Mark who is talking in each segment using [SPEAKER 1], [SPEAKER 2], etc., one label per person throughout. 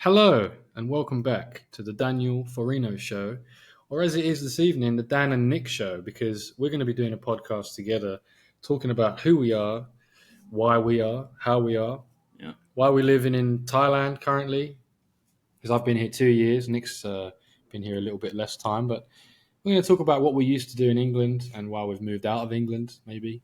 [SPEAKER 1] Hello, and welcome back to the Daniel Forino Show, or as it is this evening, the Dan and Nick Show, because we're going to be doing a podcast together talking about who we are, why we are, how we are,
[SPEAKER 2] Yeah.
[SPEAKER 1] why we're living in Thailand currently, because I've been here 2 years. Nick's been here a little bit less time, but we're going to talk about what we used to do in England and why we've moved out of England, maybe.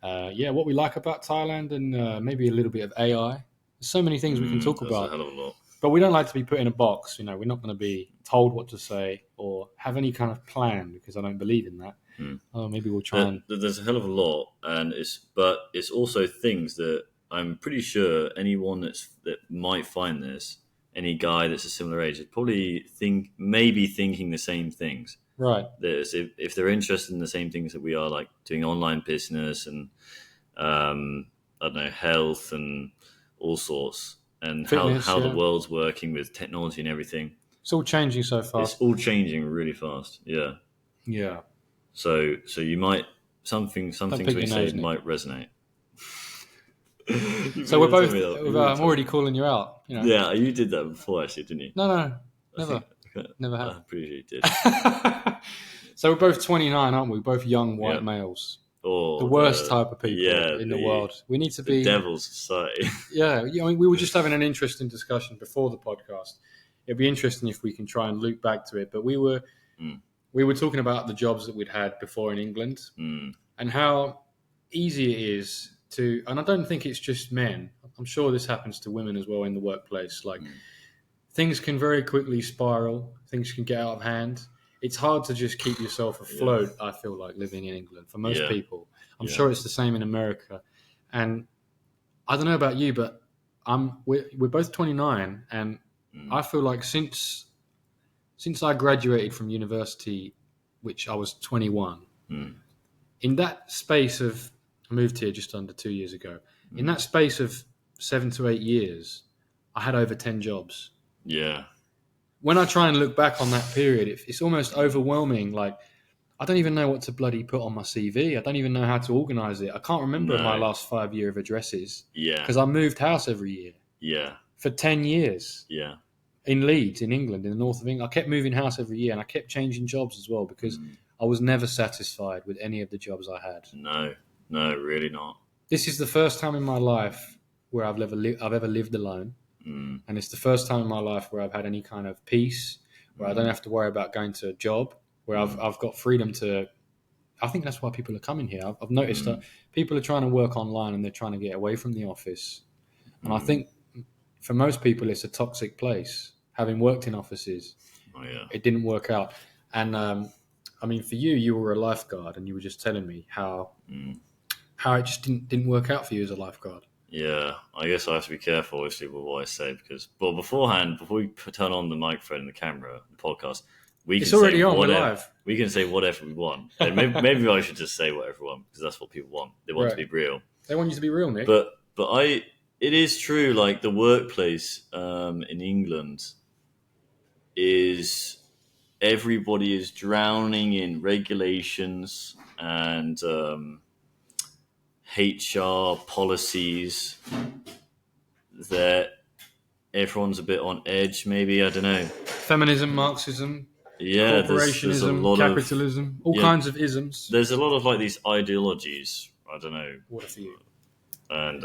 [SPEAKER 1] What we like about Thailand and maybe a little bit of AI. There's so many things we can talk
[SPEAKER 2] That's a
[SPEAKER 1] about.
[SPEAKER 2] hell of a lot.
[SPEAKER 1] But we don't like to be put in a box. We're not going to be told what to say or have any kind of plan because I don't believe in that. Maybe we'll try and.
[SPEAKER 2] There's a hell of a lot, but it's also things that I'm pretty sure anyone that might find this, any guy that's a similar age, is probably maybe thinking the same things.
[SPEAKER 1] Right.
[SPEAKER 2] If they're interested in the same things that we are, like doing online business and I don't know, health and all sorts. And
[SPEAKER 1] Fitness,
[SPEAKER 2] how the
[SPEAKER 1] yeah.
[SPEAKER 2] world's working with technology and everything.
[SPEAKER 1] It's all changing so fast.
[SPEAKER 2] It's all changing really fast. Yeah.
[SPEAKER 1] Yeah.
[SPEAKER 2] So you might some things we say
[SPEAKER 1] Nick.
[SPEAKER 2] might resonate.
[SPEAKER 1] So we're both. I'm already calling you out.
[SPEAKER 2] Yeah, you did that before, actually, didn't you?
[SPEAKER 1] No, never. Never have.
[SPEAKER 2] I'm pretty sure you did.
[SPEAKER 1] So we're both 29, aren't we? Both young white males.
[SPEAKER 2] Or
[SPEAKER 1] the worst type of people in the world. We need to be
[SPEAKER 2] devil's society.
[SPEAKER 1] Yeah, we were just having an interesting discussion before the podcast. It'd be interesting if we can try and loop back to it. But we were talking about the jobs that we'd had before in England and how easy it is to. And I don't think it's just men. I'm sure this happens to women as well in the workplace. Like things can very quickly spiral. Things can get out of hand. It's hard to just keep yourself afloat, I feel like, living in England for most people. I'm sure it's the same in America. And I don't know about you, but we're both 29, and I feel like since I graduated from university, which I was 21, in that space of I moved here just under 2 years ago. In that space of 7 to 8 years, I had over 10 jobs.
[SPEAKER 2] Yeah.
[SPEAKER 1] When I try and look back on that period, it's almost overwhelming. Like, I don't even know what to bloody put on my CV. I don't even know how to organise it. I can't remember my last 5 year of addresses.
[SPEAKER 2] Yeah.
[SPEAKER 1] Because I moved house every year.
[SPEAKER 2] Yeah.
[SPEAKER 1] For 10 years.
[SPEAKER 2] Yeah.
[SPEAKER 1] In Leeds, in England, in the north of England. I kept moving house every year and I kept changing jobs as well because I was never satisfied with any of the jobs I had.
[SPEAKER 2] No, really not.
[SPEAKER 1] This is the first time in my life where I've ever lived alone. And it's the first time in my life where I've had any kind of peace, where I don't have to worry about going to a job, where I've got freedom to. I think that's why people are coming here. I've noticed that people are trying to work online and they're trying to get away from the office. And I think for most people, it's a toxic place. Having worked in offices, it didn't work out. And I mean, for you were a lifeguard, and you were just telling me how it just didn't work out for you as a lifeguard.
[SPEAKER 2] Yeah, I guess I have to be careful, obviously, with what I say because, before we turn on the microphone and the camera, the podcast,
[SPEAKER 1] it's already on. We're live.
[SPEAKER 2] We can say whatever we want. And maybe I should just say whatever we want because that's what people want. They want to be real.
[SPEAKER 1] They want you to be real, Nick.
[SPEAKER 2] But it is true. Like the workplace in England is everybody is drowning in regulations and. HR policies that everyone's a bit on edge, maybe, I don't know.
[SPEAKER 1] Feminism, Marxism, corporationism, capitalism, all kinds of isms.
[SPEAKER 2] There's a lot of like these ideologies, I don't know.
[SPEAKER 1] What for you?
[SPEAKER 2] And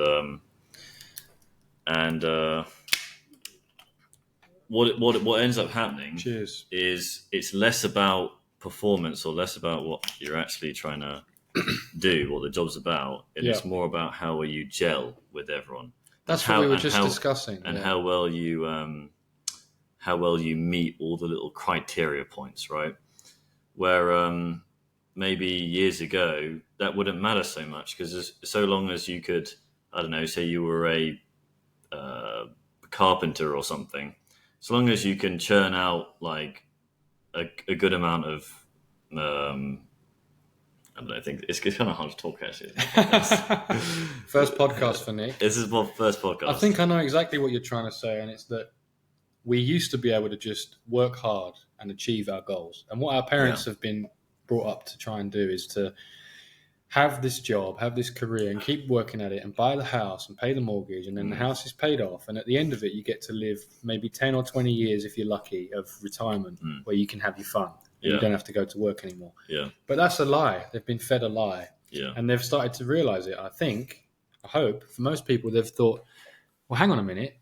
[SPEAKER 2] what ends up happening is it's less about performance or less about what you're actually trying to do, what the job's about, and it's more about how well you gel with everyone.
[SPEAKER 1] That's what we were just discussing,
[SPEAKER 2] and how well you meet all the little criteria points, right? Where maybe years ago that wouldn't matter so much because so long as you could, I don't know, say you were a carpenter or something, so long as you can churn out like a good amount of I don't know, I think it's kind of hard to talk, actually.
[SPEAKER 1] First podcast for Nick.
[SPEAKER 2] This is my first podcast.
[SPEAKER 1] I think I know exactly what you're trying to say, and it's that we used to be able to just work hard and achieve our goals. And what our parents have been brought up to try and do is to have this job, have this career, and keep working at it, and buy the house and pay the mortgage, and then the house is paid off, and at the end of it, you get to live maybe 10 or 20 years, if you're lucky, of retirement where you can have your fun and you don't have to go to work anymore.
[SPEAKER 2] Yeah.
[SPEAKER 1] But that's a lie. They've been fed a lie.
[SPEAKER 2] Yeah.
[SPEAKER 1] And they've started to realize it. I hope, for most people, they've thought, well, hang on a minute.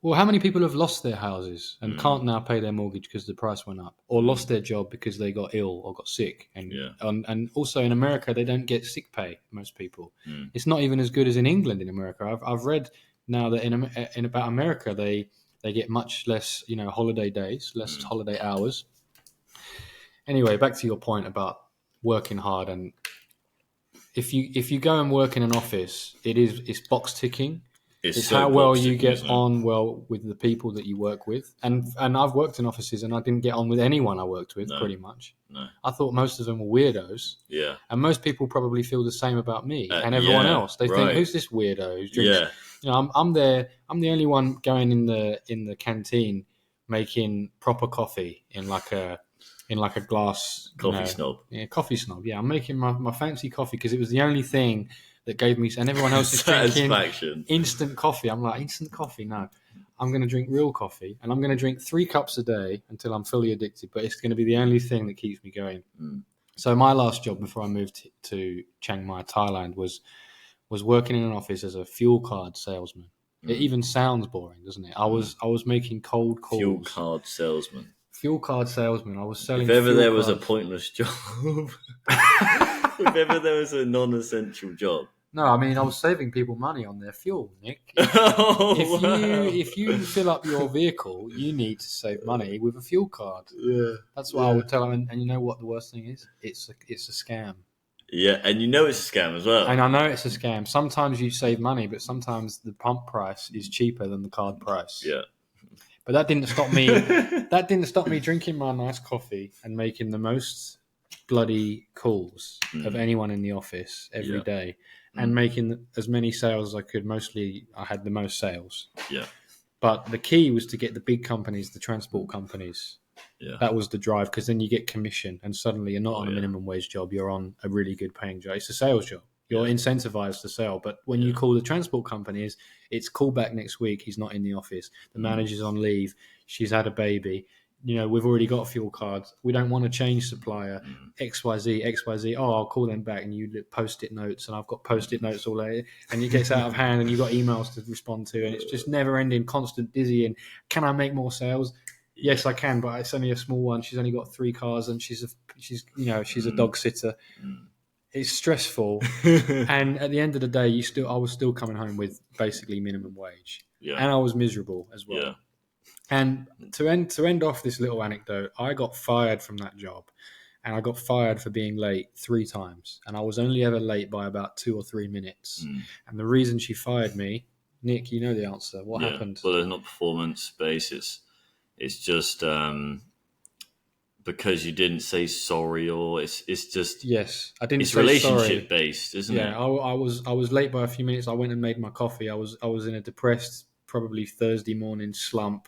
[SPEAKER 1] Well, how many people have lost their houses and can't now pay their mortgage because the price went up, or lost their job because they got ill or got sick? And also in America, they don't get sick pay. Most people, it's not even as good as in England. In America, I've read now that in about America, they get much less, holiday days, less holiday hours. Anyway, back to your point about working hard, and if you go and work in an office, it's box ticking. It's so how well you get on well with the people that you work with. And I've worked in offices and I didn't get on with anyone I worked with, pretty much.
[SPEAKER 2] No.
[SPEAKER 1] I thought most of them were weirdos.
[SPEAKER 2] Yeah.
[SPEAKER 1] And most people probably feel the same about me and everyone else. They think, who's this weirdo who drinks? Yeah. I'm the only one going in the canteen making proper coffee in like a glass.
[SPEAKER 2] Coffee snob.
[SPEAKER 1] Yeah, coffee snob. Yeah, I'm making my fancy coffee because it was the only thing that gave me, and everyone else is drinking instant coffee. I'm like, instant coffee? No. I'm going to drink real coffee, and I'm going to drink 3 cups a day until I'm fully addicted, but it's going to be the only thing that keeps me going. So my last job before I moved to Chiang Mai, Thailand, was working in an office as a fuel card salesman. It even sounds boring, doesn't it? I was making cold calls.
[SPEAKER 2] Fuel card salesman.
[SPEAKER 1] I was selling.
[SPEAKER 2] If ever there was a pointless job, if ever there was a non-essential job.
[SPEAKER 1] No, I mean I was saving people money on their fuel, Nick. If you fill up your vehicle, you need to save money with a fuel card.
[SPEAKER 2] Yeah,
[SPEAKER 1] that's what I would tell them. And you know what the worst thing is? It's a scam.
[SPEAKER 2] Yeah, and you know it's a scam as well.
[SPEAKER 1] And I know it's a scam. Sometimes you save money, but sometimes the pump price is cheaper than the card price.
[SPEAKER 2] Yeah.
[SPEAKER 1] But that didn't stop me. That didn't stop me drinking my nice coffee and making the most bloody calls of anyone in the office every day, and making as many sales as I could. Mostly, I had the most sales.
[SPEAKER 2] Yeah.
[SPEAKER 1] But the key was to get the big companies, the transport companies.
[SPEAKER 2] Yeah.
[SPEAKER 1] That was the drive, because then you get commission, and suddenly you're not on a minimum wage job. You're on a really good paying job. It's a sales job. You're incentivized to sell. But when you call the transport companies, it's call back next week. He's not in the office. The manager's on leave. She's had a baby. We've already got fuel cards. We don't want to change supplier. XYZ. Oh, I'll call them back. And you post-it notes, and I've got post-it notes all there. And it gets out of hand, and you've got emails to respond to. And it's just never ending, constant dizzying. Can I make more sales? Yes, I can, but it's only a small one. She's only got 3 cars, and she's a dog sitter. It's stressful, and at the end of the day, I was still coming home with basically minimum wage, and I was miserable as well.
[SPEAKER 2] Yeah.
[SPEAKER 1] And to end off this little anecdote, I got fired from that job, and I got fired for being late 3 times, and I was only ever late by about 2 or 3 minutes. And the reason she fired me, Nick, you know the answer. What happened?
[SPEAKER 2] Well, it's not performance based. It's just because you didn't say sorry, or it's just
[SPEAKER 1] I didn't.
[SPEAKER 2] It's
[SPEAKER 1] say
[SPEAKER 2] relationship
[SPEAKER 1] sorry.
[SPEAKER 2] based, isn't it?
[SPEAKER 1] Yeah, I was late by a few minutes. I went and made my coffee. I was in a depressed, probably Thursday morning slump,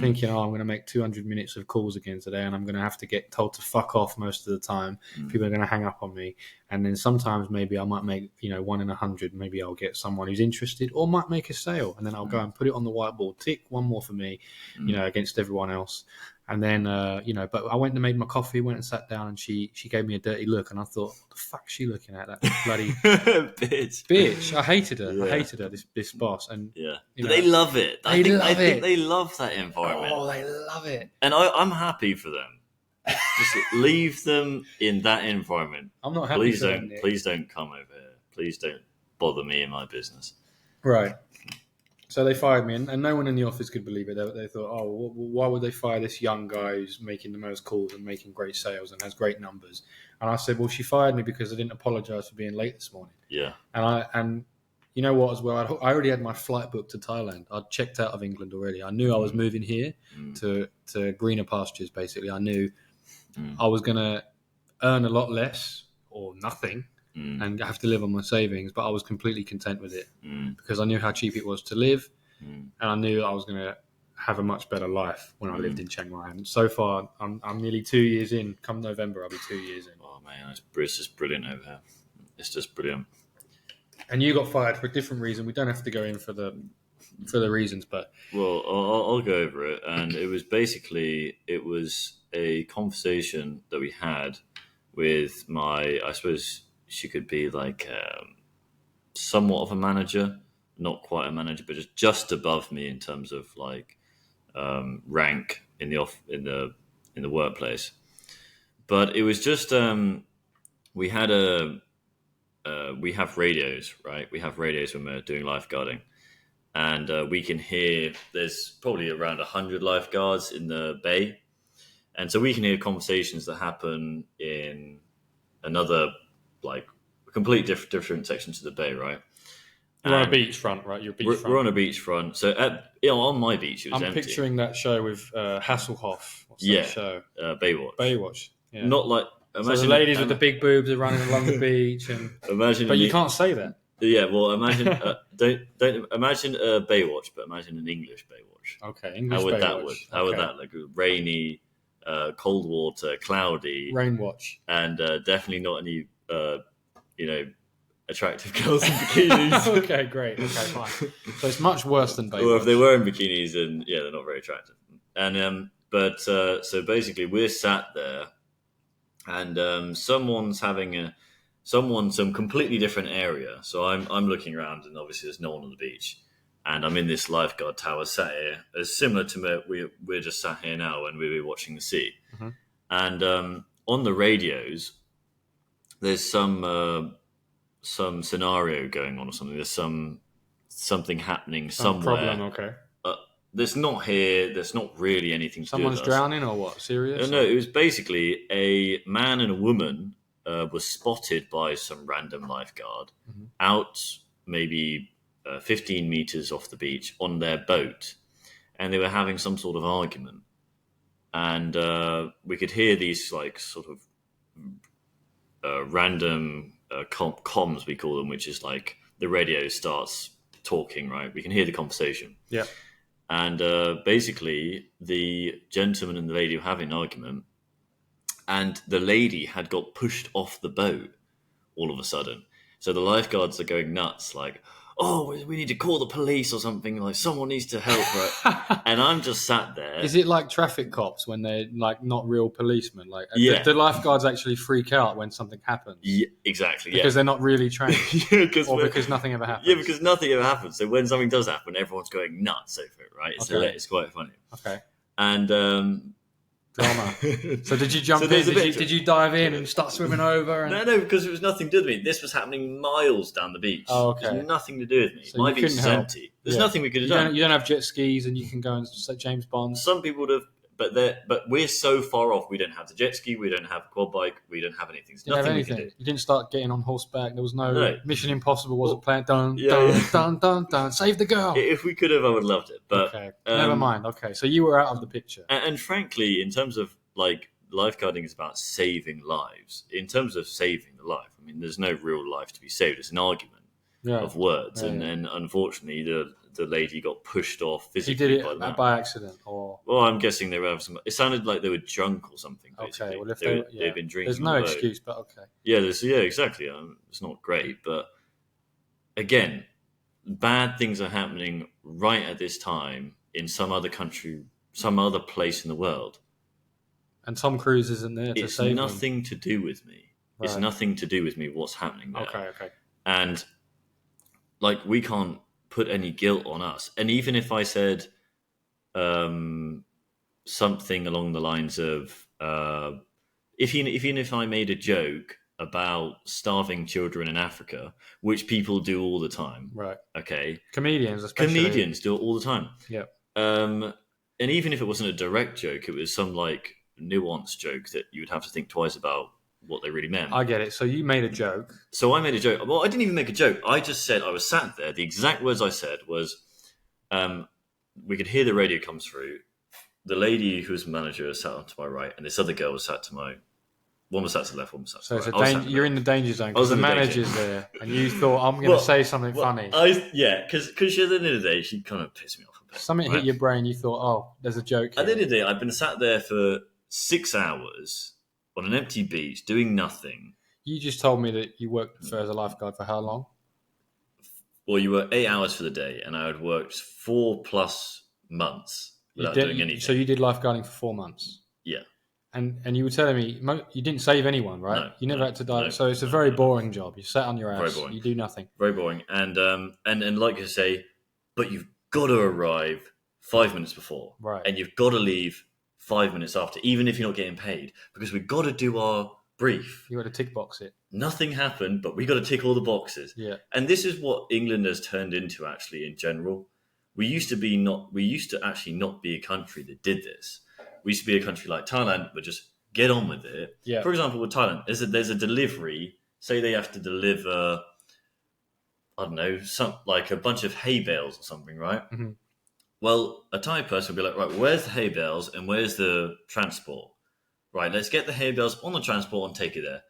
[SPEAKER 1] thinking, I'm going to make 200 minutes of calls again today, and I'm going to have to get told to fuck off most of the time. People are going to hang up on me, and then sometimes maybe I might make 1 in 100. Maybe I'll get someone who's interested, or might make a sale, and then I'll go and put it on the whiteboard. Tick, one more for me, against everyone else. And then, but I went and made my coffee, went and sat down, and she gave me a dirty look, and I thought, what the fuck's she looking at? That bloody bitch. I hated her.
[SPEAKER 2] Yeah.
[SPEAKER 1] I hated her, this boss. And
[SPEAKER 2] but they love it. I think they love that environment.
[SPEAKER 1] Oh, they love it.
[SPEAKER 2] And I'm happy for them. Just leave them in that environment.
[SPEAKER 1] I'm not happy for them,
[SPEAKER 2] Please don't come over here. Please don't bother me in my business.
[SPEAKER 1] Right. So they fired me, and no one in the office could believe it. They thought, why would they fire this young guy who's making the most calls and making great sales and has great numbers? And I said, well, she fired me because I didn't apologize for being late this morning.
[SPEAKER 2] Yeah.
[SPEAKER 1] And you know what as well? I already had my flight booked to Thailand. I'd checked out of England already. I knew I was moving here to greener pastures, basically. I knew I was going to earn a lot less or nothing. And have to live on my savings, but I was completely content with it because I knew how cheap it was to live, and I knew I was going to have a much better life when I lived in Chiang Mai. And so far, I'm nearly 2 years in. Come November, I'll be 2 years in.
[SPEAKER 2] Oh man, it's just brilliant over here. it's just brilliant.
[SPEAKER 1] And you got fired for a different reason. We don't have to go in for the reasons, but
[SPEAKER 2] Well, I'll go over it. And it was a conversation that we had with I suppose she could be like somewhat of a manager, not quite a manager, but just above me in terms of like rank in the workplace. But it was just we have radios, right? We have radios when we're doing lifeguarding. And we can hear there's probably around 100 lifeguards in the bay. And so we can hear conversations that happen in another, like, complete different sections of the bay, right?
[SPEAKER 1] You're on a beachfront, right?
[SPEAKER 2] We're on a beachfront. So, on my beach, it was empty.
[SPEAKER 1] I'm picturing that show with Hasselhoff. What's that show?
[SPEAKER 2] Baywatch.
[SPEAKER 1] Baywatch. Yeah.
[SPEAKER 2] Not like...
[SPEAKER 1] So the ladies with the big boobs are running along the beach. But you can't say that.
[SPEAKER 2] Yeah, well, imagine don't imagine Baywatch, but imagine an English Baywatch.
[SPEAKER 1] Okay, English
[SPEAKER 2] How would
[SPEAKER 1] Baywatch.
[SPEAKER 2] How would that look? Rainy, cold water, cloudy,
[SPEAKER 1] Rainwatch,
[SPEAKER 2] and definitely not any attractive girls in bikinis.
[SPEAKER 1] Okay, great. Okay, fine. So it's much worse than Baywatch.
[SPEAKER 2] Well, if they were in bikinis, then yeah, they're not very attractive. And so basically, we're sat there, and someone's having some completely different area. So I'm looking around, and obviously there's no one on the beach, and I'm in this lifeguard tower sat here. It's similar to we're just sat here now when we were watching the sea. Mm-hmm. And on the radios, there's some scenario going on or something. There's something happening somewhere.
[SPEAKER 1] Problem, okay.
[SPEAKER 2] There's not here. There's not really anything.
[SPEAKER 1] Someone's drowning or what? Serious?
[SPEAKER 2] No, it was basically a man and a woman. Was spotted by some random lifeguard out maybe 15 meters off the beach on their boat, and they were having some sort of argument, and we could hear these like sort of random comms, we call them, which is like the radio starts talking, right? We can hear the conversation.
[SPEAKER 1] Yeah.
[SPEAKER 2] And basically the gentleman and the lady were having an argument, and the lady had got pushed off the boat all of a sudden. So the lifeguards are going nuts, like, oh, we need to call the police or something, like someone needs to help, right? And I'm just sat there.
[SPEAKER 1] Is it like traffic cops when they're like not real policemen? Like, do lifeguards actually freak out when something happens?
[SPEAKER 2] Yeah, exactly.
[SPEAKER 1] Because they're not really trained, because nothing ever happens.
[SPEAKER 2] Yeah, because nothing ever happens. So when something does happen, everyone's going nuts over it, right? So it's quite funny.
[SPEAKER 1] Okay.
[SPEAKER 2] And
[SPEAKER 1] drama. So did you jump in? Did you dive in and start swimming over?
[SPEAKER 2] No, because it was nothing to do with me. This was happening miles down the beach.
[SPEAKER 1] Oh, okay.
[SPEAKER 2] It was nothing to do with me.
[SPEAKER 1] So
[SPEAKER 2] my beach is empty. There's nothing we could have done.
[SPEAKER 1] You don't have jet skis and you can go and set James Bond.
[SPEAKER 2] Some people would have, but we're so far off. We don't have the jet ski. We don't have a quad bike. We don't have anything. There's nothing we can do.
[SPEAKER 1] You didn't start getting on horseback. There was no Mission Impossible wasn't planned. Dun, save the girl.
[SPEAKER 2] If we could have, I would have loved it. But
[SPEAKER 1] okay. Never mind. Okay, so you were out of the picture.
[SPEAKER 2] And frankly, in terms of like lifeguarding is about saving lives. In terms of saving the life, I mean, there's no real life to be saved. It's an argument of words, and then unfortunately, the lady got pushed off physically.
[SPEAKER 1] He did it by accident, or
[SPEAKER 2] well, I'm guessing they were having some. It sounded like they were drunk or something. Basically.
[SPEAKER 1] Okay, well, if
[SPEAKER 2] they've been drinking,
[SPEAKER 1] there's no excuse, but okay.
[SPEAKER 2] Yeah, exactly. It's not great, but again, bad things are happening right at this time in some other country, some other place in the world.
[SPEAKER 1] And Tom Cruise isn't there to save them.
[SPEAKER 2] It's nothing to do with me. Right. It's nothing to do with me what's happening there.
[SPEAKER 1] Okay.
[SPEAKER 2] And, like, we can't put any guilt on us. And even if I said something along the lines of... even if I made a joke about starving children in Africa, which people do all the time.
[SPEAKER 1] Right.
[SPEAKER 2] Okay.
[SPEAKER 1] Comedians, especially.
[SPEAKER 2] Comedians do it all the time.
[SPEAKER 1] Yeah.
[SPEAKER 2] And even if it wasn't a direct joke, it was some, like, nuanced joke that you would have to think twice about what they really meant.
[SPEAKER 1] I get it. So you made a joke.
[SPEAKER 2] So I made a joke. Well, I didn't even make a joke. I just said, I was sat there. The exact words I said was, we could hear the radio come through. The lady who was the manager sat on to my right, and this other girl was sat to my... One was sat to the left, one was sat to the right.
[SPEAKER 1] You're in the danger zone because the manager's there, and you thought, I'm going to say something funny.
[SPEAKER 2] Because at the end of the day, she kind of pissed me off a bit.
[SPEAKER 1] Something hit your brain, you thought, oh, there's a joke here.
[SPEAKER 2] At the end of the day, I've been sat there for 6 hours on an empty beach doing nothing.
[SPEAKER 1] You just told me that you worked as a lifeguard for how long?
[SPEAKER 2] Well, you were 8 hours for the day, and I had worked 4+ months without doing anything.
[SPEAKER 1] So you did lifeguarding for 4 months.
[SPEAKER 2] Yeah.
[SPEAKER 1] And you were telling me you didn't save anyone, right?
[SPEAKER 2] No,
[SPEAKER 1] You never had to dive.
[SPEAKER 2] no,
[SPEAKER 1] So it's a
[SPEAKER 2] no,
[SPEAKER 1] very
[SPEAKER 2] no.
[SPEAKER 1] boring job. You sat on your
[SPEAKER 2] Very
[SPEAKER 1] ass.
[SPEAKER 2] boring.
[SPEAKER 1] You do nothing.
[SPEAKER 2] Very boring. And like I say, but you've got to arrive 5 minutes before,
[SPEAKER 1] Right.
[SPEAKER 2] and you've got to leave 5 minutes after, even if you're not getting paid, because we've got to do our brief.
[SPEAKER 1] You got to tick box it.
[SPEAKER 2] Nothing happened, but we got to tick all the boxes.
[SPEAKER 1] Yeah.
[SPEAKER 2] And this is what England has turned into, actually, in general. We used to actually not be a country that did this. We used to be a country like Thailand, but just get on with it.
[SPEAKER 1] Yeah.
[SPEAKER 2] For example, with Thailand, there's a delivery. Say they have to deliver, I don't know, like a bunch of hay bales or something, right?
[SPEAKER 1] Mm-hmm.
[SPEAKER 2] Well, a Thai person will be like, right, where's the hay bales and where's the transport? Right, let's get the hay bales on the transport and take it there.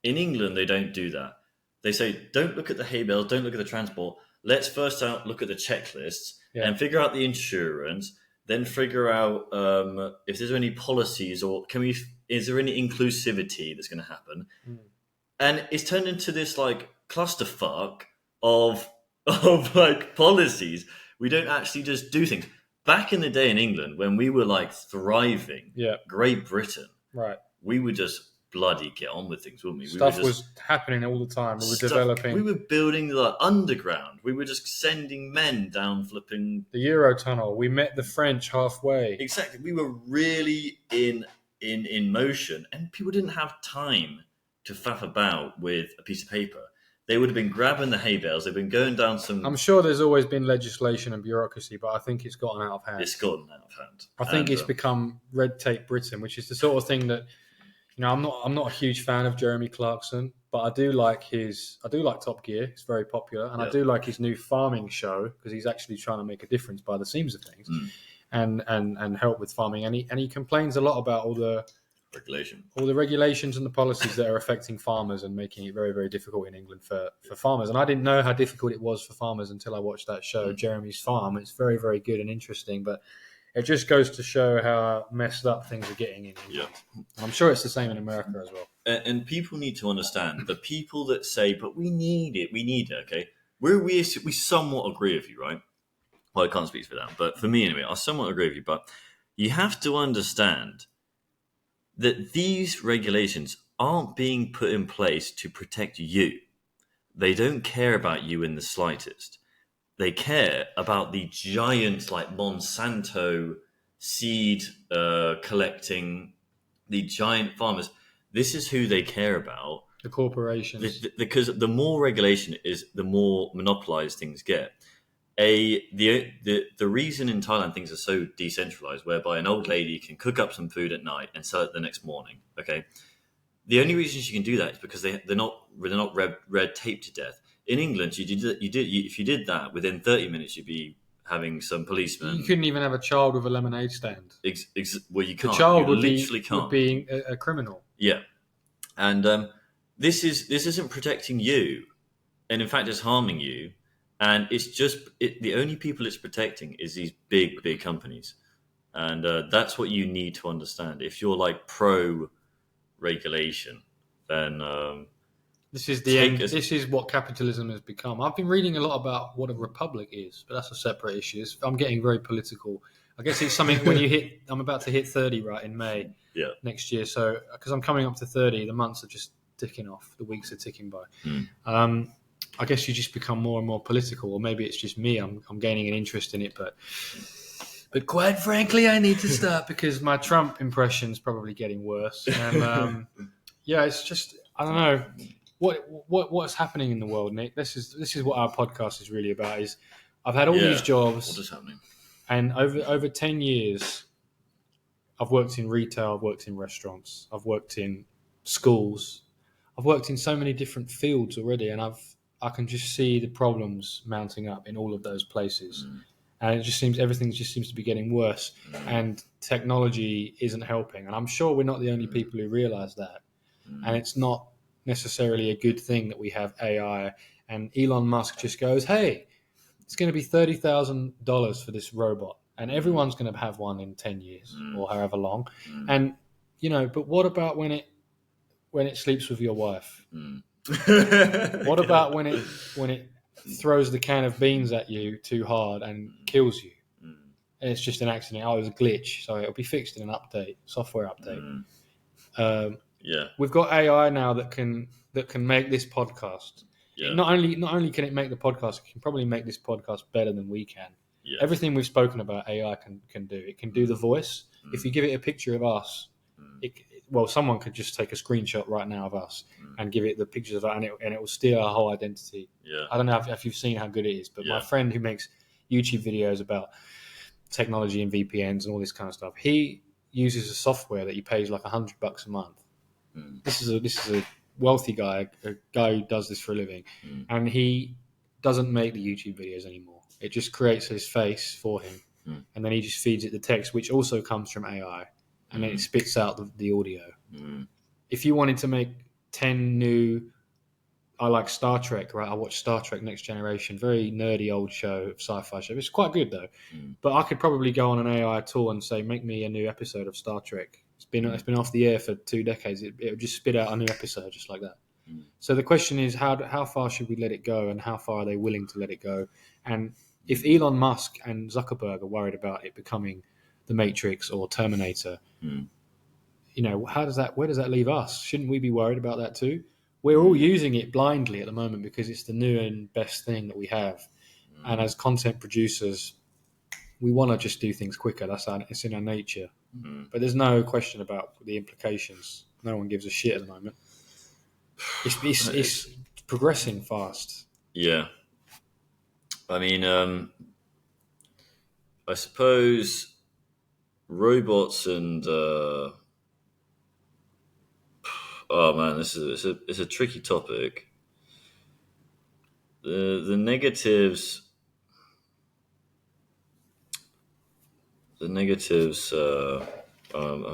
[SPEAKER 2] In England, they don't do that. They say, don't look at the hay bales, don't look at the transport. Let's first look at the checklists and figure out the insurance, then figure out if there's any policies or is there any inclusivity that's going to happen. Mm. And it's turned into this like clusterfuck of like policies. We don't actually just do things. Back in the day in England, when we were like thriving, Great Britain,
[SPEAKER 1] right,
[SPEAKER 2] we would just bloody get on with things, wouldn't we?
[SPEAKER 1] Stuff was happening all the time. We were developing.
[SPEAKER 2] We were building the underground. We were just sending men down flipping
[SPEAKER 1] the Eurotunnel. We met the French halfway.
[SPEAKER 2] Exactly. We were really in motion, and people didn't have time to faff about with a piece of paper. They would have been grabbing the hay bales. They've been going down some...
[SPEAKER 1] I'm sure there's always been legislation and bureaucracy, but I think it's gotten out of hand.
[SPEAKER 2] It's gotten out of hand.
[SPEAKER 1] I think it's become red tape Britain, which is the sort of thing that, you know, I'm not a huge fan of Jeremy Clarkson, but I do like Top Gear. It's very popular, and I do like his new farming show because he's actually trying to make a difference by the seams of things, and help with farming. And he complains a lot about all the regulations and the policies that are affecting farmers and making it very, very difficult in England for farmers. And I didn't know how difficult it was for farmers until I watched that show, Jeremy's Farm. It's very, very good and interesting, but it just goes to show how messed up things are getting in England. Yeah. I'm sure it's the same in America as well.
[SPEAKER 2] And people need to understand, the people that say, but we need it, okay? We somewhat agree with you, right? Well, I can't speak for that, but for me anyway, I somewhat agree with you. But you have to understand that these regulations aren't being put in place to protect you. They don't care about you in the slightest. They care about the giant, like Monsanto seed collecting, the giant farmers. This is who they care about.
[SPEAKER 1] The corporations.
[SPEAKER 2] Because the more regulation is, the more monopolized things get. The reason in Thailand things are so decentralized, whereby an old lady can cook up some food at night and sell it the next morning. Okay, the only reason she can do that is because they're not red taped to death. In England, if you did that within 30 minutes, you'd be having some policemen.
[SPEAKER 1] You couldn't even have a child with a lemonade stand.
[SPEAKER 2] Well, you can't.
[SPEAKER 1] The child
[SPEAKER 2] would be
[SPEAKER 1] a criminal.
[SPEAKER 2] Yeah, and this isn't protecting you, and in fact, it's harming you. And it's just the only people it's protecting is these big companies, and that's what you need to understand. If you're like pro regulation, then
[SPEAKER 1] this is the end. This is what capitalism has become. I've been reading a lot about what a republic is, but that's a separate issue. I'm getting very political. I guess it's something when you hit. I'm about to hit 30 right in May next year. So because I'm coming up to 30, the months are just ticking off. The weeks are ticking by. I guess you just become more and more political, or maybe it's just me. I'm gaining an interest in it, but quite frankly, I need to stop because my Trump impression's probably getting worse. And it's just I don't know what's happening in the world, Nick. This is what our podcast is really about. Is I've had all these jobs,
[SPEAKER 2] what is happening?
[SPEAKER 1] And over 10 years, I've worked in retail, I've worked in restaurants, I've worked in schools, I've worked in so many different fields already, and I can just see the problems mounting up in all of those places. And everything just seems to be getting worse. And technology isn't helping. And I'm sure we're not the only people who realize that. And it's not necessarily a good thing that we have AI. And Elon Musk just goes, hey, it's going to be $30,000 for this robot. And everyone's going to have one in 10 years or however long. And, but what about when when it sleeps with your wife?
[SPEAKER 2] Mm.
[SPEAKER 1] What about when it throws the can of beans at you too hard and kills you?
[SPEAKER 2] Mm.
[SPEAKER 1] And it's just an accident. Oh, it was a glitch, so it'll be fixed in an update, software update.
[SPEAKER 2] Yeah.
[SPEAKER 1] We've got AI now that can make this podcast.
[SPEAKER 2] Yeah.
[SPEAKER 1] Not only can it make the podcast, it can probably make this podcast better than we can.
[SPEAKER 2] Yeah.
[SPEAKER 1] Everything we've spoken about, AI can do. It can do the voice. If you give it a picture of us, someone could just take a screenshot right now of us and give it the pictures of that, and it will steal our whole identity.
[SPEAKER 2] Yeah.
[SPEAKER 1] I don't know if you've seen how good it is, but my friend who makes YouTube videos about technology and VPNs and all this kind of stuff, he uses a software that he pays like $100 a month. This is a wealthy guy, a guy who does this for a living, and he doesn't make the YouTube videos anymore. It just creates his face for him, and then he just feeds it the text, which also comes from AI, and then it spits out the audio. If you wanted to make 10 new, I like Star Trek, right? I watch Star Trek Next Generation, very nerdy old show, sci-fi show. It's quite good though, but I could probably go on an AI tool and say, make me a new episode of Star Trek. It's been off the air for 2 decades. It would just spit out a new episode just like that. So the question is, how far should we let it go, and how far are they willing to let it go? And if Elon Musk and Zuckerberg are worried about it becoming the Matrix or Terminator, where does that leave us? Shouldn't we be worried about that too? We're all using it blindly at the moment because it's the new and best thing that we have. And as content producers, we want to just do things quicker. It's in our nature. But there's no question about the implications. No one gives a shit at the moment. It's progressing fast.
[SPEAKER 2] Yeah. I mean, I suppose robots and oh man, it's a tricky topic. The negatives. I'm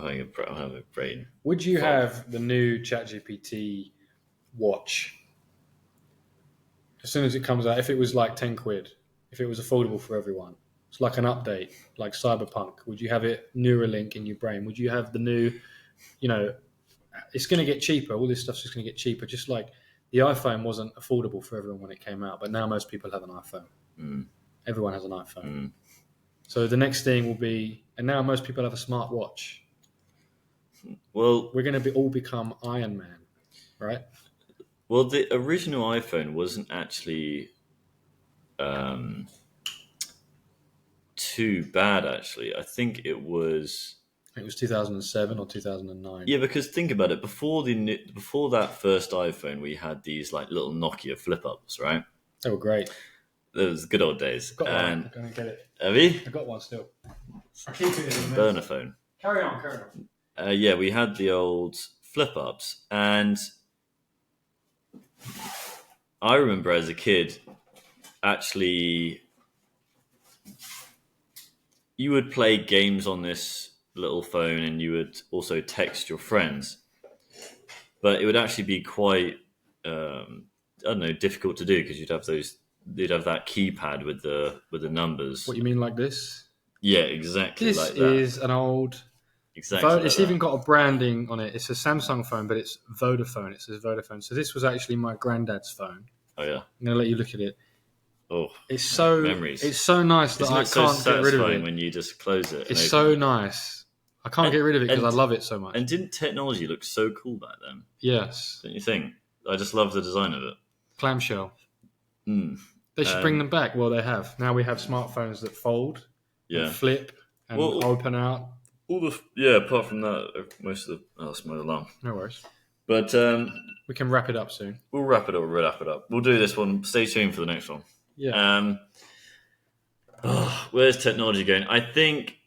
[SPEAKER 2] having a brain.
[SPEAKER 1] Would you have the new ChatGPT watch as soon as it comes out? If it was like 10 quid, if it was affordable for everyone, it's like an update, like Cyberpunk. Would you have it Neuralink in your brain? Would you have the new, it's going to get cheaper. All this stuff's just going to get cheaper. Just like the iPhone wasn't affordable for everyone when it came out, but now most people have an iPhone. Everyone has an iPhone. So the next thing will be, and now most people have a smart watch.
[SPEAKER 2] Well,
[SPEAKER 1] we're going to all become Iron Man, right?
[SPEAKER 2] Well, the original iPhone wasn't actually too bad, actually. I think it was
[SPEAKER 1] 2007 or 2009.
[SPEAKER 2] Yeah, because think about it. Before that first iPhone, we had these like little Nokia flip-ups, right?
[SPEAKER 1] They were great.
[SPEAKER 2] Those good old days.
[SPEAKER 1] Got one. I'm going to get it.
[SPEAKER 2] Have you?
[SPEAKER 1] I got one still. I keep it in the
[SPEAKER 2] burner phone.
[SPEAKER 1] Carry on.
[SPEAKER 2] Yeah, we had the old flip-ups, and I remember as a kid, actually, you would play games on this little phone, and you would also text your friends, but it would actually be quite, difficult to do because you'd have that keypad with the numbers.
[SPEAKER 1] What you mean, like this?
[SPEAKER 2] Yeah, exactly.
[SPEAKER 1] This
[SPEAKER 2] like that.
[SPEAKER 1] is an old.
[SPEAKER 2] Exactly.
[SPEAKER 1] It's even got a branding on it. It's a Samsung phone, but it's Vodafone. It says Vodafone. So this was actually my granddad's phone.
[SPEAKER 2] Oh yeah.
[SPEAKER 1] I'm gonna let you look at it.
[SPEAKER 2] Oh,
[SPEAKER 1] it's so
[SPEAKER 2] memories.
[SPEAKER 1] It's so nice that I can't get rid of it.
[SPEAKER 2] When you just close it.
[SPEAKER 1] It's so nice. I can't get rid of it because I love it so much.
[SPEAKER 2] And didn't technology look so cool back then?
[SPEAKER 1] Yes.
[SPEAKER 2] Don't you think? I just love the design of it.
[SPEAKER 1] Clamshell. They should bring them back. Well, they have. Now we have smartphones that fold, and flip, and open out.
[SPEAKER 2] Apart from that, most of the... Oh, that's my alarm.
[SPEAKER 1] No worries.
[SPEAKER 2] But...
[SPEAKER 1] we can wrap it up soon.
[SPEAKER 2] We'll wrap it up. We'll do this one. Stay tuned for the next one.
[SPEAKER 1] Yeah.
[SPEAKER 2] Where's technology going? I think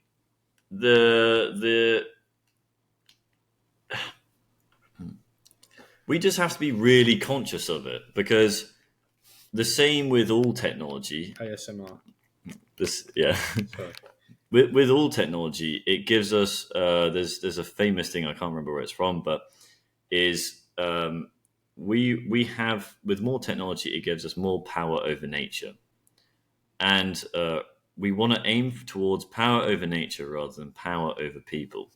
[SPEAKER 2] we just have to be really conscious of it, because the same with all technology.
[SPEAKER 1] ASMR.
[SPEAKER 2] With all technology, it gives us. There's a famous thing, I can't remember where it's from, but is we have, with more technology, it gives us more power over nature, and we want to aim towards power over nature rather than power over people.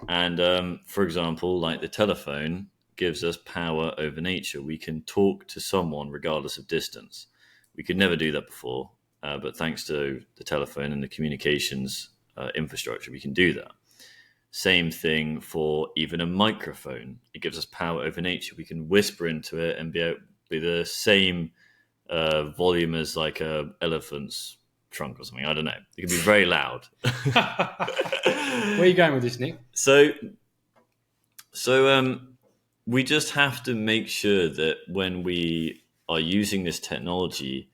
[SPEAKER 2] And for example, like the telephone gives us power over nature. We can talk to someone regardless of distance. We could never do that before, but thanks to the telephone and the communications infrastructure, we can do that. Same thing for even a microphone. It gives us power over nature. We can whisper into it and be the same volume as like a elephant's trunk or something. I don't know. It can be very loud.
[SPEAKER 1] Where are you going with this, Nick?
[SPEAKER 2] So we just have to make sure that when we are using this technology,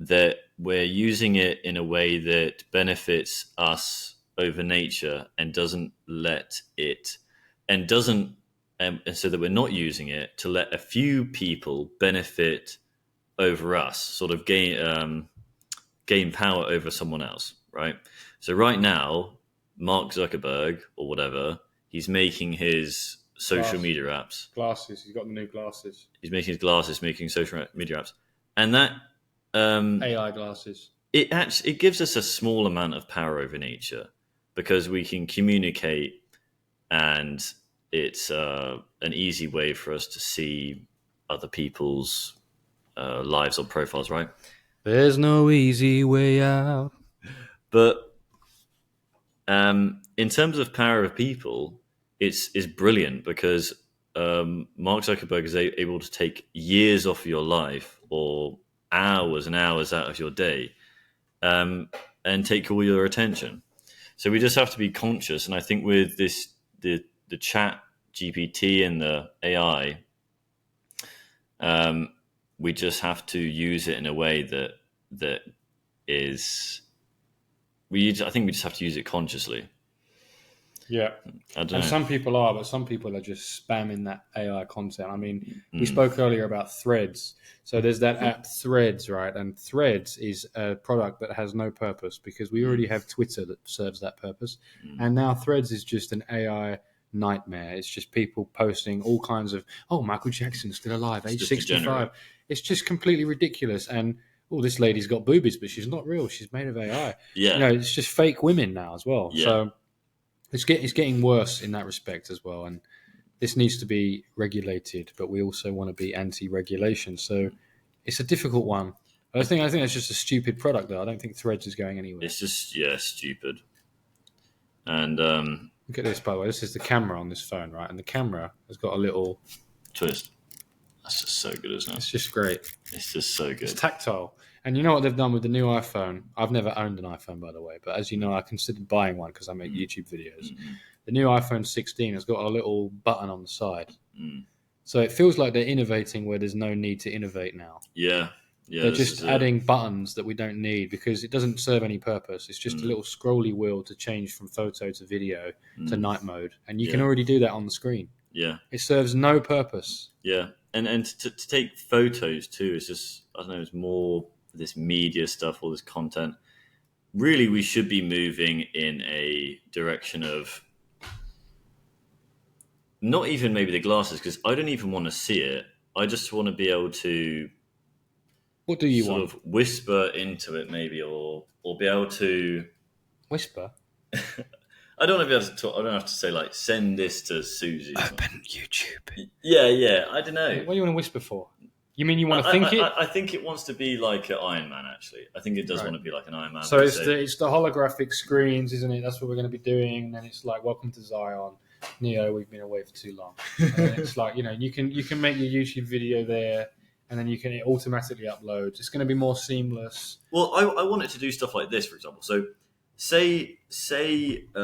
[SPEAKER 2] that we're using it in a way that benefits us over nature and doesn't let it, and doesn't, and so that we're not using it to let a few people benefit over us, sort of gain power over someone else, right? So right now, Mark Zuckerberg or whatever, he's making his social media apps.
[SPEAKER 1] Glasses. He's got the new glasses.
[SPEAKER 2] He's making his glasses, making social media apps, and that
[SPEAKER 1] AI glasses.
[SPEAKER 2] It gives us a small amount of power over nature because we can communicate, and it's an easy way for us to see other people's lives or profiles, right?
[SPEAKER 1] There's no easy way out.
[SPEAKER 2] But in terms of power of people, it's brilliant because Mark Zuckerberg is able to take years off your life or hours and hours out of your day and take all your attention. So we just have to be conscious. And I think with this, the chat GPT and the AI, we just have to use it in a way that is, I think we just have to use it consciously.
[SPEAKER 1] Yeah.
[SPEAKER 2] I don't know.
[SPEAKER 1] Some people are, but some people are just spamming that AI content. I mean, we spoke earlier about Threads. So there's that app Threads, right? And Threads is a product that has no purpose because we already have Twitter that serves that purpose. And now Threads is just an AI nightmare. It's just people posting all kinds of, Michael Jackson's still alive, age 65. It's just completely ridiculous. And, this lady's got boobies, but she's not real. She's made of AI.
[SPEAKER 2] Yeah.
[SPEAKER 1] It's just fake women now as well.
[SPEAKER 2] Yeah.
[SPEAKER 1] So it's getting worse in that respect as well, and this needs to be regulated. But we also want to be anti-regulation, so it's a difficult one. I think it's just a stupid product, though. I don't think Threads is going anywhere.
[SPEAKER 2] It's just stupid. And
[SPEAKER 1] look at this, by the way. This is the camera on this phone, right? And the camera has got a little
[SPEAKER 2] twist. That's just so good, isn't it?
[SPEAKER 1] It's just great.
[SPEAKER 2] It's just so good.
[SPEAKER 1] It's tactile. And you know what they've done with the new iPhone? I've never owned an iPhone, by the way, but as you know, I considered buying one because I make YouTube videos. The new iPhone 16 has got a little button on the side. So it feels like they're innovating where there's no need to innovate now.
[SPEAKER 2] Yeah.
[SPEAKER 1] They're just adding buttons that we don't need because it doesn't serve any purpose. It's just a little scrolly wheel to change from photo to video to night mode. And you can already do that on the screen.
[SPEAKER 2] Yeah.
[SPEAKER 1] It serves no purpose.
[SPEAKER 2] Yeah. And to take photos too, it's just, I don't know, it's more this media stuff, all this content. Really, we should be moving in a direction of not even maybe the glasses, because I don't even want to see it. I just want to be able to
[SPEAKER 1] what do you
[SPEAKER 2] sort
[SPEAKER 1] want?
[SPEAKER 2] of whisper into it maybe, or be able to
[SPEAKER 1] whisper.
[SPEAKER 2] I don't want to be able to talk. I don't have to say like send this to Susie.
[SPEAKER 1] Open YouTube.
[SPEAKER 2] Yeah. I don't know.
[SPEAKER 1] What do you want to whisper for? You mean you want to think it?
[SPEAKER 2] I think it wants to be like an Iron Man. Actually, I think it does want to be like an Iron Man.
[SPEAKER 1] So it's the holographic screens, isn't it? That's what we're going to be doing. And then it's like, welcome to Zion, Neo. We've been away for too long. And it's like, you can make your YouTube video there, and then it automatically uploads. It's going to be more seamless.
[SPEAKER 2] Well, I want it to do stuff like this, for example. So say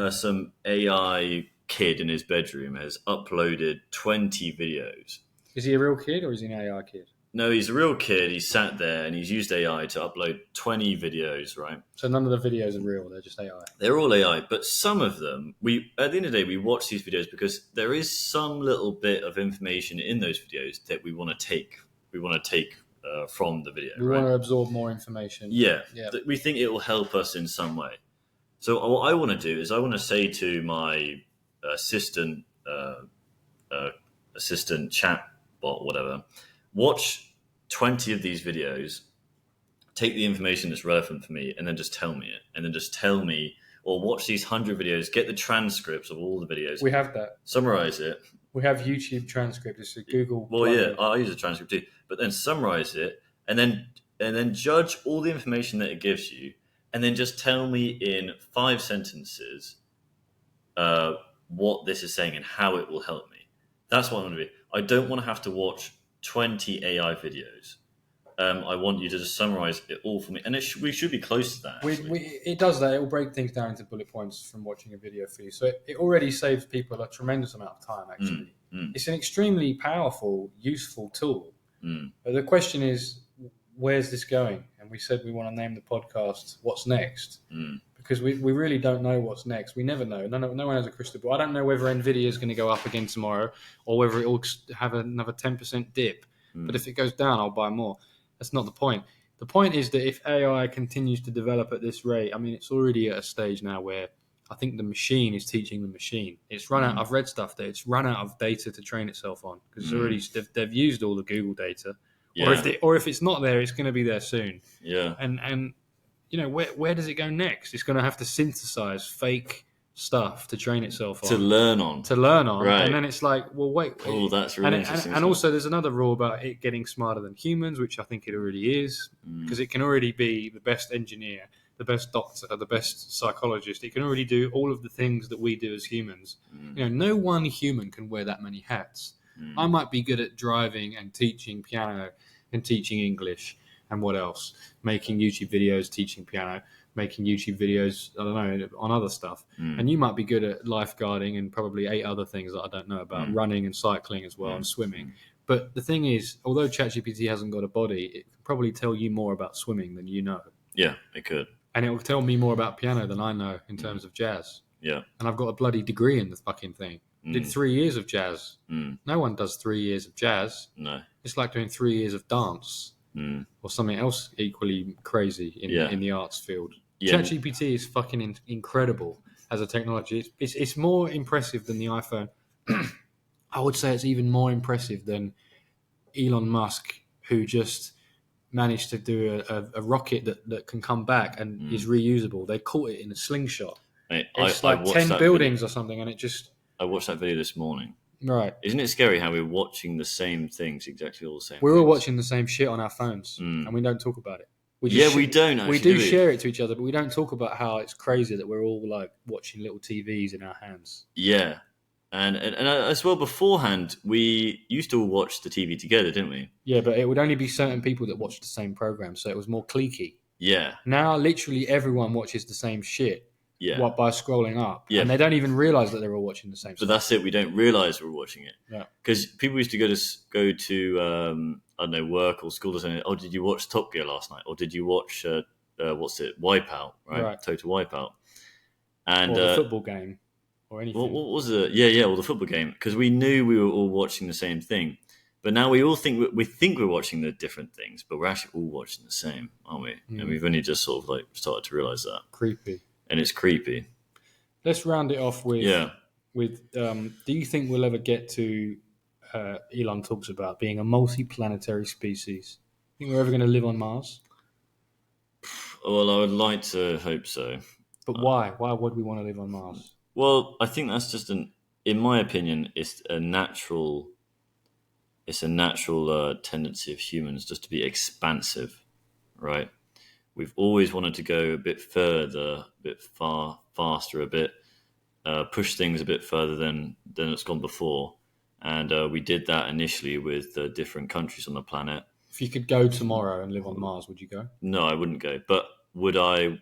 [SPEAKER 2] some AI kid in his bedroom has uploaded 20 videos.
[SPEAKER 1] Is he a real kid or is he an AI kid?
[SPEAKER 2] No, he's a real kid. He's sat there and he's used AI to upload 20 videos, right?
[SPEAKER 1] So none of the videos are real. They're just AI.
[SPEAKER 2] They're all AI, but some of them, at the end of the day, we watch these videos because there is some little bit of information in those videos that we want to take. We want to take from the video.
[SPEAKER 1] We want to absorb more information.
[SPEAKER 2] Yeah. We think it will help us in some way. So what I want to do is I want to say to my assistant chat bot, whatever, watch 20 of these videos, take the information that's relevant for me, and then just tell me it. And then just tell me, or watch these 100 videos, get the transcripts of all the videos.
[SPEAKER 1] We have that.
[SPEAKER 2] Summarize it,
[SPEAKER 1] We have YouTube transcript. It's a Google.
[SPEAKER 2] Well, yeah, I use a transcript too, but then summarize it and then judge all the information that it gives you, and then just tell me in 5 sentences what this is saying and how it will help me. That's what I want to be. I don't want to have to watch 20 AI videos. I want you to just summarize it all for me, and we should be close to that.
[SPEAKER 1] It does that. It will break things down into bullet points from watching a video for you. So it already saves people a tremendous amount of time, actually. It's an extremely powerful, useful tool. But the question is, where's this going? And we said we want to name the podcast What's Next? Because we really don't know what's next. We never know. No one has a crystal ball. I don't know whether NVIDIA is going to go up again tomorrow or whether it will have another 10% dip. But if it goes down, I'll buy more. That's not the point. The point is that if AI continues to develop at this rate, I mean, it's already at a stage now where I think the machine is teaching the machine. It's run out. I've read stuff that it's run out of data to train itself on because they've used all the Google data. Yeah. Or if it's not there, it's going to be there soon.
[SPEAKER 2] Yeah.
[SPEAKER 1] And you know, where does it go next? It's going to have to synthesize fake stuff to train itself on.
[SPEAKER 2] To learn on.
[SPEAKER 1] Right. And then it's like, well, wait.
[SPEAKER 2] Oh, that's really interesting.
[SPEAKER 1] And also there's another rule about it getting smarter than humans, which I think it already is, because it can already be the best engineer, the best doctor, the best psychologist. It can already do all of the things that we do as humans. You know, no one human can wear that many hats. I might be good at driving and teaching piano and teaching English and what else? Making YouTube videos, teaching piano, making YouTube videos, I don't know, on other stuff. And you might be good at lifeguarding and probably 8 other things that I don't know about, running and cycling as well and swimming. But the thing is, although ChatGPT hasn't got a body, it can probably tell you more about swimming than you know.
[SPEAKER 2] Yeah, it could.
[SPEAKER 1] And it will tell me more about piano than I know in terms of jazz.
[SPEAKER 2] Yeah.
[SPEAKER 1] And I've got a bloody degree in the fucking thing. Did 3 years of jazz. No one does 3 years of jazz.
[SPEAKER 2] No.
[SPEAKER 1] It's like doing 3 years of dance or something else equally crazy in the arts field. Yeah. ChatGPT is fucking incredible as a technology. It's more impressive than the iPhone. I would say it's even more impressive than Elon Musk, who just managed to do a rocket that can come back and is reusable. They caught it in a slingshot. It's like 10 buildings or something, and it just...
[SPEAKER 2] I watched that video this morning.
[SPEAKER 1] Right.
[SPEAKER 2] Isn't it scary how we're watching the same things, exactly all the same
[SPEAKER 1] We're all watching the same shit on our phones, and we don't talk about it.
[SPEAKER 2] We don't actually.
[SPEAKER 1] We do share it to each other, but we don't talk about how it's crazy that we're all like watching little TVs in our hands.
[SPEAKER 2] Yeah. And as well, beforehand, we used to all watch the TV together, didn't we?
[SPEAKER 1] Yeah, but it would only be certain people that watched the same program, so it was more cliquey.
[SPEAKER 2] Yeah.
[SPEAKER 1] Now, literally everyone watches the same shit.
[SPEAKER 2] Yeah.
[SPEAKER 1] By scrolling up. Yeah. And they don't even realise that they're all watching the same stuff.
[SPEAKER 2] But that's it. We don't realise we're watching it.
[SPEAKER 1] Yeah.
[SPEAKER 2] Because people used to go to I don't know, work or school or something. Oh, did you watch Top Gear last night? Or did you watch, Wipeout, right? Total Wipeout. And,
[SPEAKER 1] or the football game or anything.
[SPEAKER 2] What was it? Yeah, or the football game. Because we knew we were all watching the same thing. But now we all think we're watching the different things, but we're actually all watching the same, aren't we? And we've only just sort of like started to realise that.
[SPEAKER 1] Creepy.
[SPEAKER 2] And it's creepy.
[SPEAKER 1] Let's round it off with do you think we'll ever get to Elon talks about being a multi-planetary species? Think we're ever going to live on Mars?
[SPEAKER 2] Well, I would like to hope so.
[SPEAKER 1] But why? Why would we want to live on Mars?
[SPEAKER 2] Well, I think that's just in my opinion, it's a natural tendency of humans just to be expansive, right? We've always wanted to go a bit further, a bit faster, a bit push things a bit further than it's gone before, and we did that initially with different countries on the planet.
[SPEAKER 1] If you could go tomorrow and live on Mars, would you go?
[SPEAKER 2] No, I wouldn't go. But would I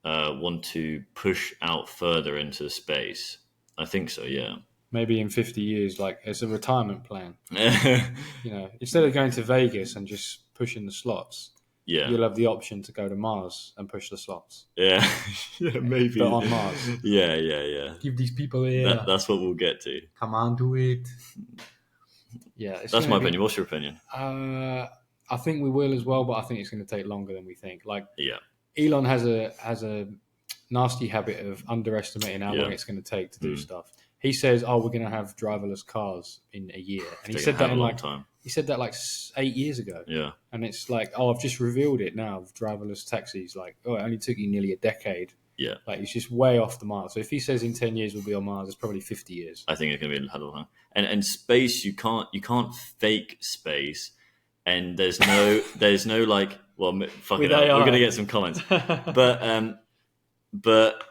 [SPEAKER 2] want to push out further into space? I think so. Yeah.
[SPEAKER 1] Maybe in 50 years, like as a retirement plan. Instead of going to Vegas and just pushing the slots. Yeah. You'll have the option to go to Mars and push the slots.
[SPEAKER 2] Yeah, maybe.
[SPEAKER 1] But on Mars.
[SPEAKER 2] Yeah.
[SPEAKER 1] Give these people here.
[SPEAKER 2] That's what we'll get to.
[SPEAKER 1] Come on, do it. Yeah.
[SPEAKER 2] That's my opinion. What's your opinion?
[SPEAKER 1] I think we will as well, but I think it's going to take longer than we think. Elon has a nasty habit of underestimating how long it's going to take to do stuff. He says, we're going to have driverless cars in a year. And he said that in time. He said that like 8 years ago.
[SPEAKER 2] Yeah.
[SPEAKER 1] And it's like, I've just revealed it now, driverless taxis. Like, it only took you nearly a decade
[SPEAKER 2] Yeah.
[SPEAKER 1] Like, he's just way off the mark. So if he says in 10 years we'll be on Mars, it's probably 50 years.
[SPEAKER 2] I think it's going to be a hell of a long. And space, you can't fake space, and there's no like, well, fucking hell, we're going to get some comments, but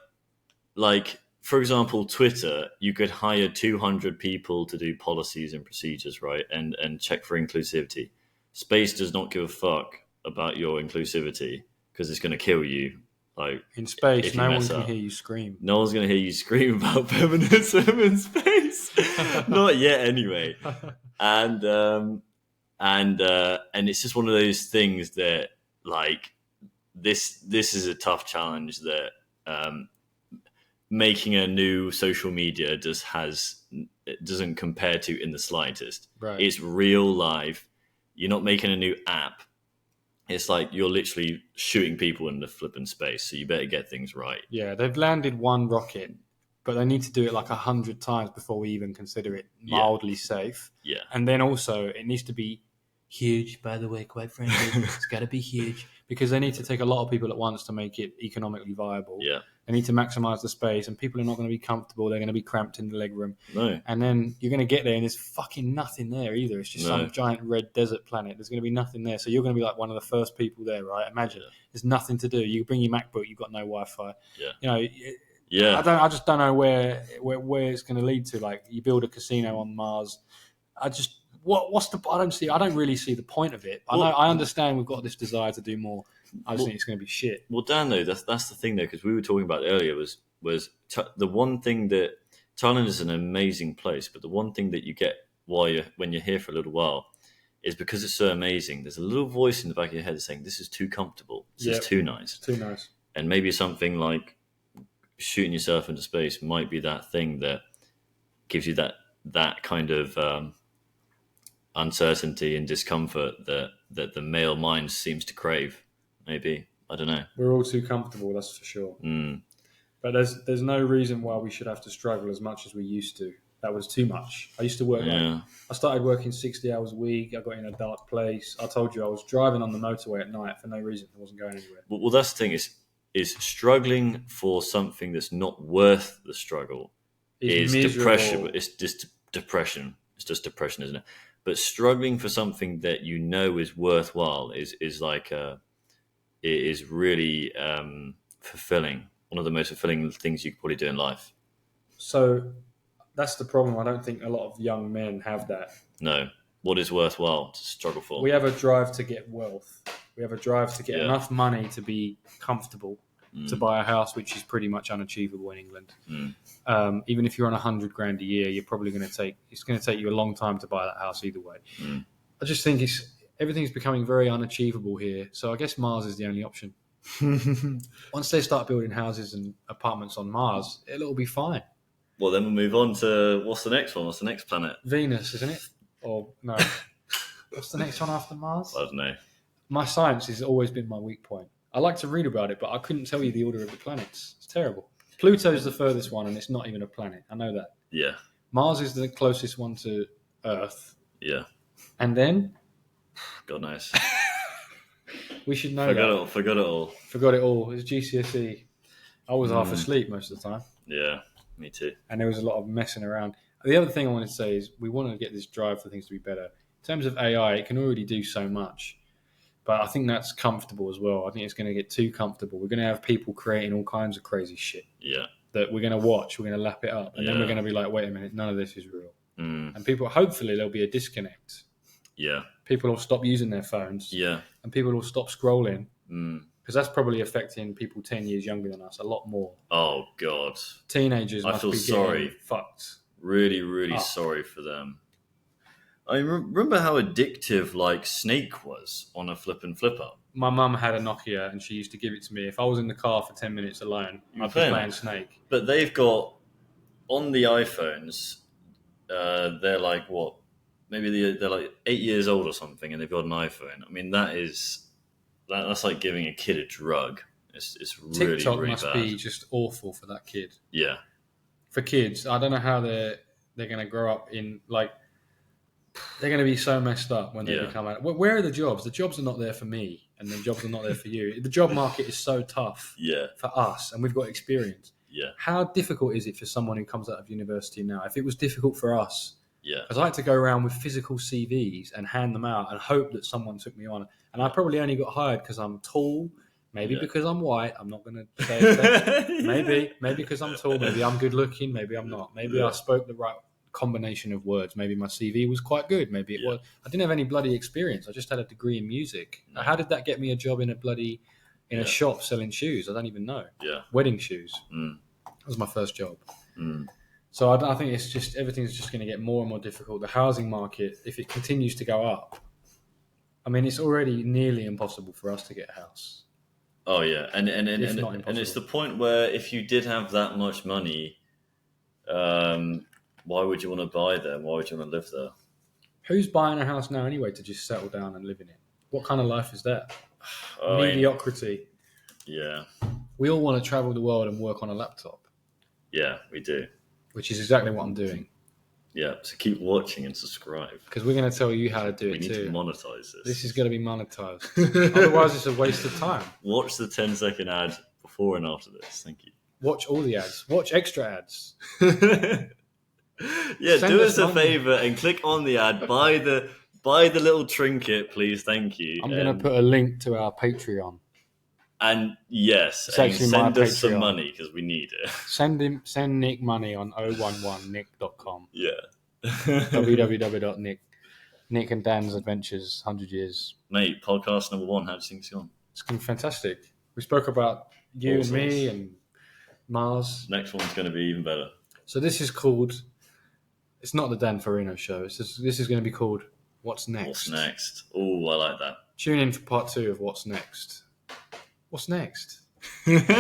[SPEAKER 2] like, for example, Twitter, you could hire 200 people to do policies and procedures, right, and check for inclusivity. Space does not give a fuck about your inclusivity because it's going to kill you. Like,
[SPEAKER 1] in space, no one can hear you scream.
[SPEAKER 2] No one's going to hear you scream about feminism in space. Not yet, anyway. And it's just one of those things that, like, this is a tough challenge that making a new social media doesn't compare to in the slightest.
[SPEAKER 1] Right.
[SPEAKER 2] It's real life. You're not making a new app. It's like you're literally shooting people in the flipping space, so you better get things right.
[SPEAKER 1] Yeah, they've landed one rocket, but they need to do it like 100 times before we even consider it mildly safe.
[SPEAKER 2] Yeah.
[SPEAKER 1] And then also, it needs to be huge, by the way, quite frankly. It's got to be huge, because they need to take a lot of people at once to make it economically viable.
[SPEAKER 2] Yeah.
[SPEAKER 1] They need to maximize the space, and people are not going to be comfortable. They're going to be cramped in the legroom.
[SPEAKER 2] No.
[SPEAKER 1] And then you're going to get there, and there's fucking nothing there either. It's just some giant red desert planet. There's going to be nothing there. So you're going to be like one of the first people there, right? Imagine. There's nothing to do. You bring your MacBook, you've got no Wi-Fi.
[SPEAKER 2] Yeah.
[SPEAKER 1] You know,
[SPEAKER 2] yeah.
[SPEAKER 1] I just don't know where it's going to lead to. Like, you build a casino on Mars. What's the? I don't really see the point of it. I understand we've got this desire to do more. I just think it's going to be shit.
[SPEAKER 2] Well, Dan, though, that's the thing, though, because we were talking about it earlier was the one thing that Thailand is an amazing place, but the one thing that you get when you're here for a little while is because it's so amazing. There's a little voice in the back of your head saying, "This is too comfortable. This is too nice.
[SPEAKER 1] Too nice."
[SPEAKER 2] And maybe something like shooting yourself into space might be that thing that gives you that kind of uncertainty and discomfort that the male mind seems to crave. Maybe, I don't know.
[SPEAKER 1] We're all too comfortable, that's for sure. But there's no reason why we should have to struggle as much as we used to. That was too much. I used to work I started working 60 hours a week. I got in a dark place. I told you I was driving on the motorway at night for no reason. I wasn't going anywhere.
[SPEAKER 2] Well, that's the thing is struggling for something that's not worth the struggle is depression. It's just depression. It's just depression, isn't it? But struggling for something that you know is worthwhile is like it is really fulfilling. One of the most fulfilling things you could probably do in life.
[SPEAKER 1] So that's the problem. I don't think a lot of young men have that.
[SPEAKER 2] No. What is worthwhile to struggle for?
[SPEAKER 1] We have a drive to get wealth. We have a drive to get enough money to be comfortable, to buy a house, which is pretty much unachievable in England. Even if you're on $100,000 a year, you're probably it's going to take you a long time to buy that house either way. I just think everything's becoming very unachievable here. So I guess Mars is the only option. Once they start building houses and apartments on Mars, it'll be fine.
[SPEAKER 2] Well, then we'll move on to what's the next one? What's the next planet?
[SPEAKER 1] Venus, isn't it? Or no? What's the next one after Mars?
[SPEAKER 2] I don't know.
[SPEAKER 1] My science has always been my weak point. I like to read about it, but I couldn't tell you the order of the planets. It's terrible. Pluto's the furthest one, and it's not even a planet. I know that.
[SPEAKER 2] Yeah.
[SPEAKER 1] Mars is the closest one to Earth.
[SPEAKER 2] Yeah.
[SPEAKER 1] And then?
[SPEAKER 2] God knows.
[SPEAKER 1] We should know
[SPEAKER 2] Forgot it all.
[SPEAKER 1] Forgot it all. It was GCSE. I was half asleep most of the time.
[SPEAKER 2] Yeah, me too.
[SPEAKER 1] And there was a lot of messing around. The other thing I wanted to say is we want to get this drive for things to be better. In terms of AI, it can already do so much. But I think that's comfortable as well. I think it's going to get too comfortable. We're going to have people creating all kinds of crazy shit.
[SPEAKER 2] Yeah.
[SPEAKER 1] That we're going to watch. We're going to lap it up. And then we're going to be like, wait a minute, none of this is real. And people, hopefully there'll be a disconnect.
[SPEAKER 2] Yeah.
[SPEAKER 1] People will stop using their phones.
[SPEAKER 2] Yeah.
[SPEAKER 1] And people will stop scrolling. Because that's probably affecting people 10 years younger than us a lot more.
[SPEAKER 2] Oh, God.
[SPEAKER 1] Teenagers must be getting fucked.
[SPEAKER 2] Really, really sorry for them. I remember how addictive, like, Snake was on a flipper.
[SPEAKER 1] My mum had a Nokia and she used to give it to me. If I was in the car for 10 minutes alone, I'd be playing Snake.
[SPEAKER 2] But they've got, on the iPhones, they're like, what? Maybe they're like 8 years old or something, and they've got an iPhone. I mean, that's like giving a kid a drug. It's really,
[SPEAKER 1] TikTok
[SPEAKER 2] really
[SPEAKER 1] must
[SPEAKER 2] bad.
[SPEAKER 1] Be just awful for that kid.
[SPEAKER 2] Yeah.
[SPEAKER 1] For kids, I don't know how they're going to grow up in, like, they're going to be so messed up when they become out. Where are the jobs? The jobs are not there for me and the jobs are not there for you. The job market is so tough for us, and we've got experience.
[SPEAKER 2] Yeah.
[SPEAKER 1] How difficult is it for someone who comes out of university now? If it was difficult for us,
[SPEAKER 2] yeah,
[SPEAKER 1] because I had to go around with physical CVs and hand them out and hope that someone took me on. And I probably only got hired because I'm tall, maybe because I'm white. I'm not going to say that. maybe because I'm tall. Maybe I'm good looking. Maybe I'm not. Maybe I spoke the right combination of words. Maybe my CV was quite good. Maybe it was. I didn't have any bloody experience. I just had a degree in music. No. How did that get me a job in a shop selling shoes? I don't even know.
[SPEAKER 2] Yeah,
[SPEAKER 1] wedding shoes. That was my first job. So I think it's just everything's just going to get more and more difficult. The housing market, if it continues to go up, I mean, it's already nearly impossible for us to get a house.
[SPEAKER 2] Oh yeah, and it's the point where if you did have that much money, why would you want to buy there? Why would you want to live there?
[SPEAKER 1] Who's buying a house now anyway to just settle down and live in it? What kind of life is that? Mediocrity.
[SPEAKER 2] Yeah.
[SPEAKER 1] We all want to travel the world and work on a laptop.
[SPEAKER 2] Yeah, we do.
[SPEAKER 1] Which is exactly what I'm doing.
[SPEAKER 2] Yeah, so keep watching and subscribe.
[SPEAKER 1] Because we're going to tell you how to do it too.
[SPEAKER 2] We need to monetize this.
[SPEAKER 1] This is going to be monetized. Otherwise, it's a waste of time.
[SPEAKER 2] Watch the 10-second ad before and after this. Thank you.
[SPEAKER 1] Watch all the ads. Watch extra ads.
[SPEAKER 2] Yeah, do us a favor and click on the ad. Buy the little trinket, please. Thank you.
[SPEAKER 1] I'm going to put a link to our Patreon.
[SPEAKER 2] And yes, and send us some money because we need it.
[SPEAKER 1] Send Nick money on 011nick.com.
[SPEAKER 2] Yeah.
[SPEAKER 1] www.nick. Nick and Dan's Adventures, 100 Years.
[SPEAKER 2] Mate, podcast number 1, how do you think it's gone?
[SPEAKER 1] It's been fantastic. We spoke about you and me and Mars.
[SPEAKER 2] Next one's going to be even better.
[SPEAKER 1] So this is called, it's not the Dan Farino show. This is going to be called What's Next?
[SPEAKER 2] What's Next? Oh, I like that.
[SPEAKER 1] Tune in for part 2 of What's Next. What's next?